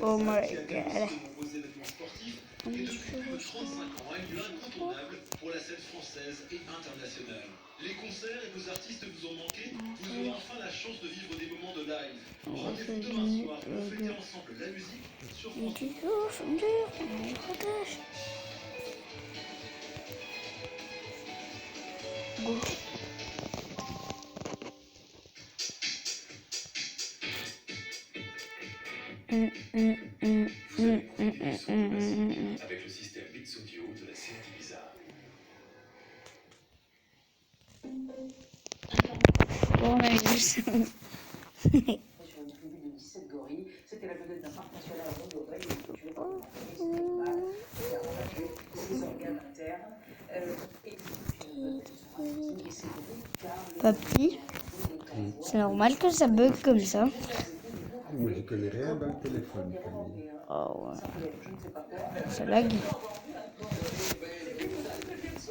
Oh my god. Et depuis plus de 35 ans, un lieu incontournable pour la scène française et internationale. Les concerts et vos artistes vous ont manqué, vous aurez enfin la chance de vivre des moments de live. Rendez-vous demain soir pour fêter ensemble la musique sur France 2. Avec le système Beats Audio de la scène Ibiza. Bon, on a vu ça. Sur une tribu de 17 gorilles, c'était la vedette d'un parc national à Rhododrey, ses organes internes. Papy, c'est normal que ça bug comme ça. Moi, je connais rien dans le téléphone, Camille. Oh ouais. Ça lag.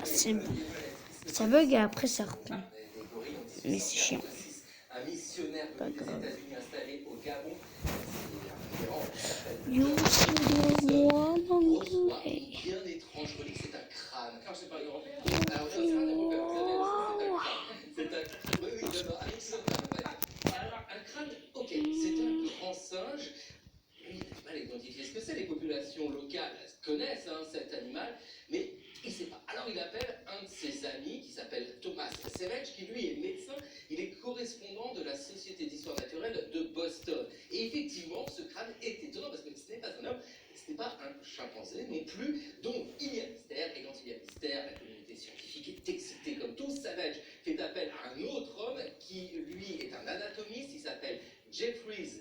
C'est bon. Ça bug et après ça reprend. Mais c'est chiant. Pas grave. You see one on bien étrange relique, c'est un crâne. Alors, c'est pas européen. Alors, c'est un européen, vous savez, c'est un crâne. Oui, oui, non, alors, un crâne, ok, c'est un grand singe. Il a du mal à identifier ce que c'est. Les populations locales connaissent cet animal, mais il ne sait pas. Alors, il appelle un de ses amis qui s'appelle Thomas Savage, qui lui est médecin. Il est correspondant de la Société d'histoire naturelle de Boston. Et effectivement, ce crâne est étonnant parce que ce n'est pas un homme, ce n'est pas un chimpanzé non plus. Donc, il y a mystère, et quand il y a mystère, la communauté scientifique est excitée comme tout. Savage fait appel à un autre homme qui, lui, est un anatomiste. Il s'appelle Jeffries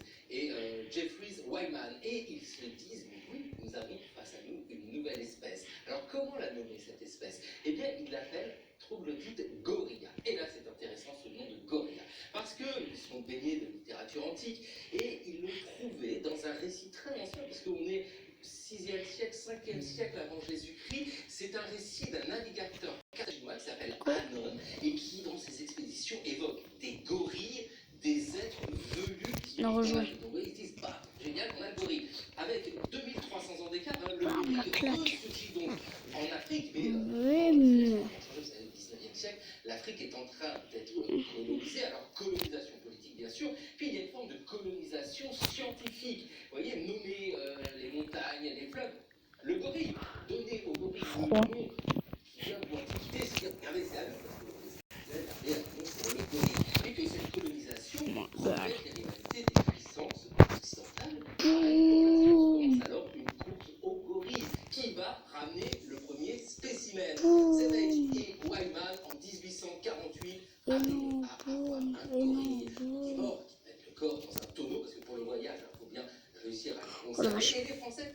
Wyman. Et ils se disent, mais oui, nous avons face à nous une nouvelle espèce. Alors, comment la nommer cette espèce? Eh bien, ils l'appellent troglodyte gorilla. Et là, c'est intéressant ce nom de gorilla, parce qu'ils sont baignés de littérature antique, et ils l'ont trouvé dans un récit très ancien, parce qu'on est 6e siècle, 5e siècle avant Jésus-Christ. C'est un récit d'un navigateur carthaginois qui s'appelle Anon, et qui, dans ses expéditions, évoque des gorilles, des êtres velus qui ils disent, bah, génial, on a le gorille. Avec 2300 ans d'écart, le gorille ressurgit donc en Afrique, mais au 19e siècle, l'Afrique est en train d'être colonisée. Alors, colonisation politique, bien sûr, puis il y a une forme de colonisation scientifique. Vous voyez, nommer les montagnes, les fleuves. Le gorille, donner au gorille un nom qui vient de l'Antiquité, c'est regardez, c'est à nous, parce que c'est le gorille. Et puis, cette colonisation reflète les rivalités des puissances occidentales. Commence alors une course au gorille. Qui va ramener le premier spécimen? Savage et Wyman, en 1848, arrivent à avoir un gorille qui est mort, qui met le corps dans un tonneau, parce que pour le voyage, il faut bien réussir à le conserver. Et les Français,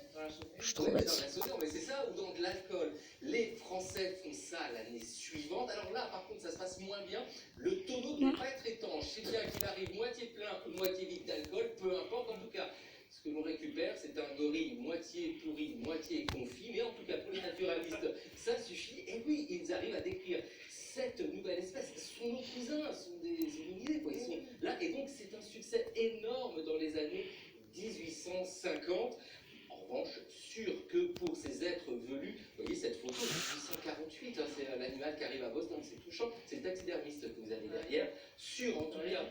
mais c'est ça, ou dans de l'alcool. Les Français font ça l'année suivante. Alors là, par contre, ça se passe moins bien. Le tonneau ne peut pas être étanche. C'est bien qu'il arrive moitié plein ou moitié vide d'alcool, peu importe. En tout cas, ce que l'on récupère, c'est un gorille moitié pourri, moitié confit. Mais en tout cas, pour les naturalistes, ça suffit. Et oui, ils arrivent à décrire cette nouvelle espèce. Ce sont nos cousins, ce sont des hominidés, quoi. Ils sont là. Et donc, c'est un succès énorme dans les années 1850. En revanche, sûr que pour ces êtres velus, vous voyez cette photo de 1848, c'est l'animal qui arrive à Boston, c'est touchant, c'est le taxidermiste que vous avez derrière. Sûr en tout cas,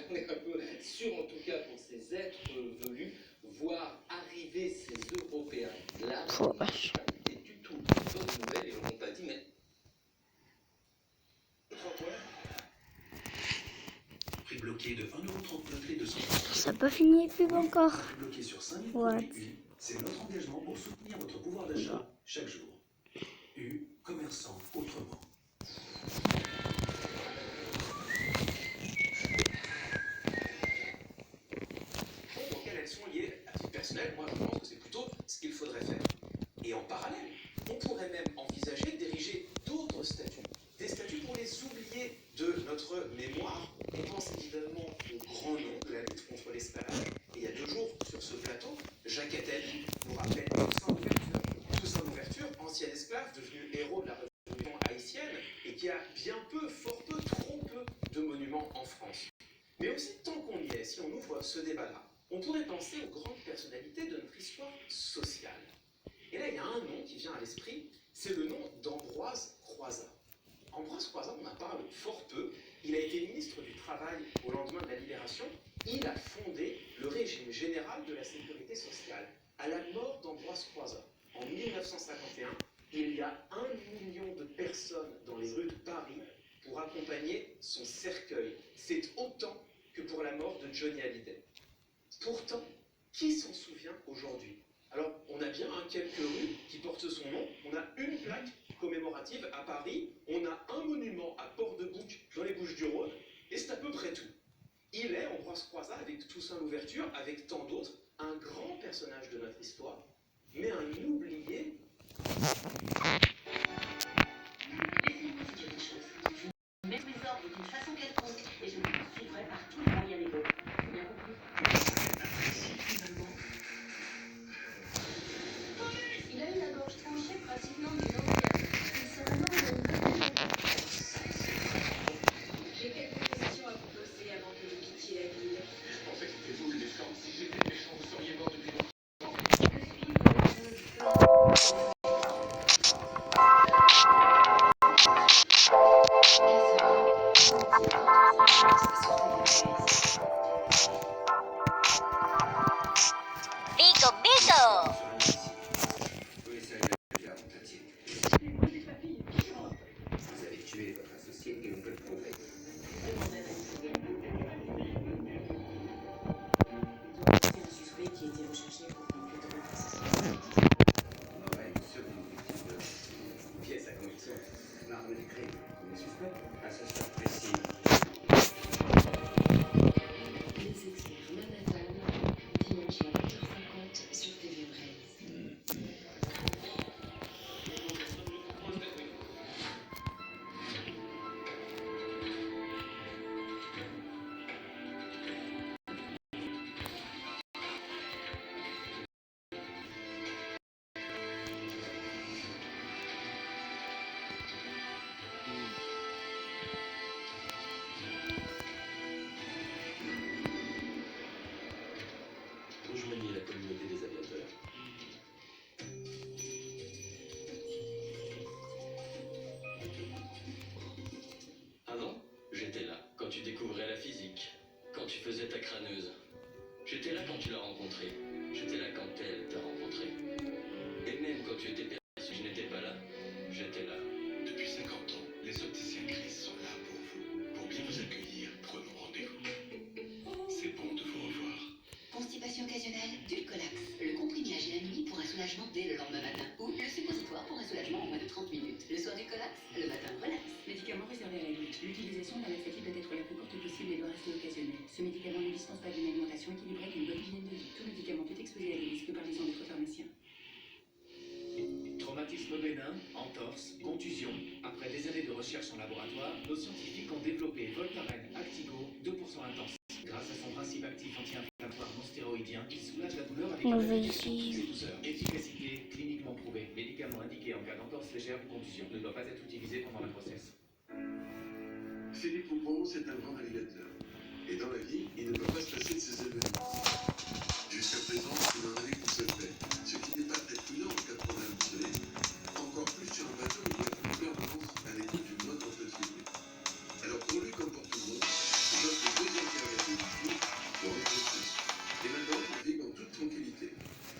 on est un peu sûr en tout cas pour ces êtres velus, voir arriver ces Européens là, c'est du tout une bonne nouvelle, et on n'a pas dit, mais. Prix bloqué de 1,39 € les 200. Ça n'a pas fini les pubs encore. Bloqué sur 5 000 What? produits, c'est notre engagement pour soutenir votre pouvoir d'achat chaque jour. U, commerçant autrement. Auxquelles elles sont liées à titre personnel, moi je pense que c'est plutôt ce qu'il faudrait faire. Et en parallèle, on pourrait même envisager d'ériger d'autres statuts. Des statuts pour les oubliés de notre mémoire. On pense évidemment au grand nom de la lutte contre l'esclavage. Et il y a 2 jours, sur ce plateau, Jacques Attali nous rappelle Toussaint Louverture. Toussaint Louverture, ancien esclave devenu héros de la Révolution haïtienne et qui a bien peu, fort peu, trop peu de monuments en France. Mais aussi, tant qu'on y est, si on ouvre ce débat-là, On pourrait penser aux grandes personnalités de notre histoire sociale. Et là, il y a un nom qui vient à l'esprit, c'est le nom d'Ambroise Croizat. Ambroise Croizat, on en parle fort peu. Il a été ministre du Travail au lendemain de la Libération. Il a fondé le régime général de la sécurité sociale. À la mort d'Ambroise Croizat, en 1951, il y a 1 million de personnes dans les rues de Paris pour accompagner son cercueil. C'est autant que pour la mort de Johnny Hallyday. Pourtant, qui s'en souvient aujourd'hui? Alors, on a bien quelques rues qui portent son nom. On a une plaque commémorative à Paris. On a un monument à Port-de-Bouc dans les Bouches-du-Rhône. Et c'est à peu près tout. Il est, Ambroise Croizat, avec Toussaint Louverture, avec tant d'autres, un grand personnage de notre histoire, mais un oublié. Laissez-moi vous dire une chose. Je mets mes ordres d'une façon quelconque et je vous suivrai par tous les moyens légaux. Bien compris? Finalement. Il a eu la gorge tranchée pratiquement du nombril. Il serait mort de J'ai quelques questions à vous poser avant que vous quittiez la ville. Je pensais que c'était vous le méchant. Si j'étais méchant, vous seriez mort depuis longtemps. Que suis-je de Bigo, bigo! Oui, ça y est, bien, Tati. Vous avez tué votre associé et on peut le prouver. C'est un suspect qui était recherché pour compléter notre association. On aurait une seconde victime de pièce à conviction. L'arme du crime. Les suspects à ce stade précis. Les experts Manhattan, dimanche à 20h50 sur TV Braise. Rejoignez la communauté des aviateurs. Avant, j'étais là quand tu découvrais la physique, quand tu faisais ta crâneuse. J'étais là quand tu l'as rencontrée. J'étais là quand elle t'a rencontré. Et même quand tu étais perdu, je n'étais pas là. J'étais là. Depuis 50 ans, les opticiens Chris sont là pour vous. Pour bien vous accueillir, prenons rendez-vous. C'est bon de vous revoir. Constipation occasionnelle, Dulcolax. Le comprimé agit la nuit pour un soulagement dès le lendemain matin. Ou le suppositoire pour un soulagement en moins de 30 minutes. Le soir Dulcolax, le matin relax. Médicament réservé à l'adulte. L'utilisation d'un laxatif doit être la plus courte possible et doit rester occasionnelle. Ce médicament ne dispense pas d'une alimentation équilibrée et d'une bonne hygiène de vie. Tout médicament peut exposer à des risques par les votre pharmacien. Traumatisme bénin, entorse, contusion. Après des années de recherche en laboratoire, nos scientifiques ont développé Voltaren Actigo 2% intense. Grâce à son principe actif anti-inflammatoire non stéroïdien, il soulage la douleur avec On une va application ici. douce et douceur. Efficacité cliniquement prouvée. Médicament indiqué en cas d'entorse légère ou contusion. Ne doit pas être utilisé pendant la grossesse. Philippe Poupon, c'est un grand navigateur. Et dans la vie, il ne peut pas se passer de ses événements. Jusqu'à présent, il n'en avait qu'une seule paix, ce qui n'est pas très prudent en cas de problème de soleil. Encore plus sur un bateau où il y a une permanence à l'écoute d'une note en pleine figure. Alors pour lui, comme pour tout le monde, c'est notre deuxième carrière de vie, pour notre plus. Et maintenant, il navigue en toute tranquillité.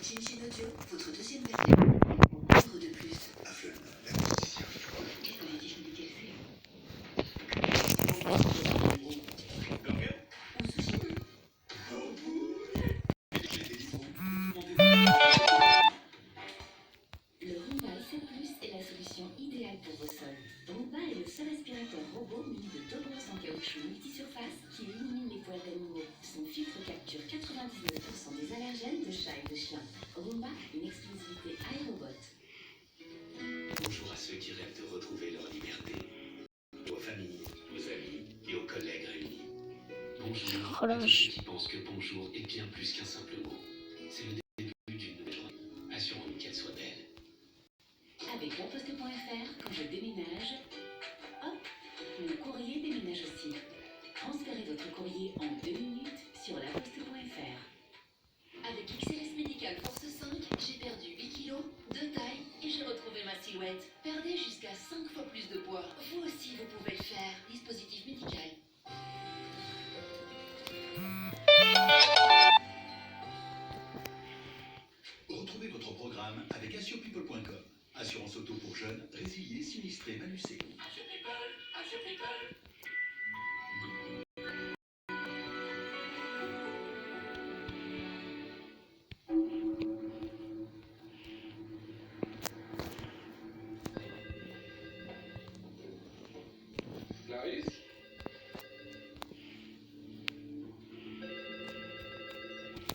Chinchin Audio, votre deuxième version. Pour de plus. À Fleuve, la musicien. Qu'est-ce que les dit, je me dis qu'elle fait? On se chine. Le Roomba i7 est la solution idéale pour vos sols. Roomba est le seul aspirateur robot muni de 2 brosses en caoutchouc multisurface qui élimine les poils d'animaux. Son filtre capture 99% des allergènes de chats et de chiens. Roomba, une exclusivité iRobot. Bonjour à ceux qui rêvent de retrouver leur liberté. Aux familles, aux amis et aux collègues réunis. Bonjour Oh la à tous vache. ceux qui pensent que bonjour est bien plus qu'un simple mot. C'est le début d'une nouvelle journée. Assurons-nous qu'elle soit belle. Avec laposte.fr, quand je déménage, hop, mon courrier déménage aussi. Transférez votre courrier en 2 minutes sur laposte.fr. chez Manu Ségou. Clarisse?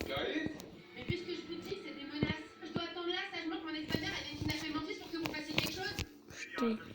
Clarisse? Mais puisque je vous dis que c'est des menaces, je dois attendre là sagement que mon ex-belle-mère elle vienne kidnapper mon fils pour que vous fassiez quelque chose. Oui.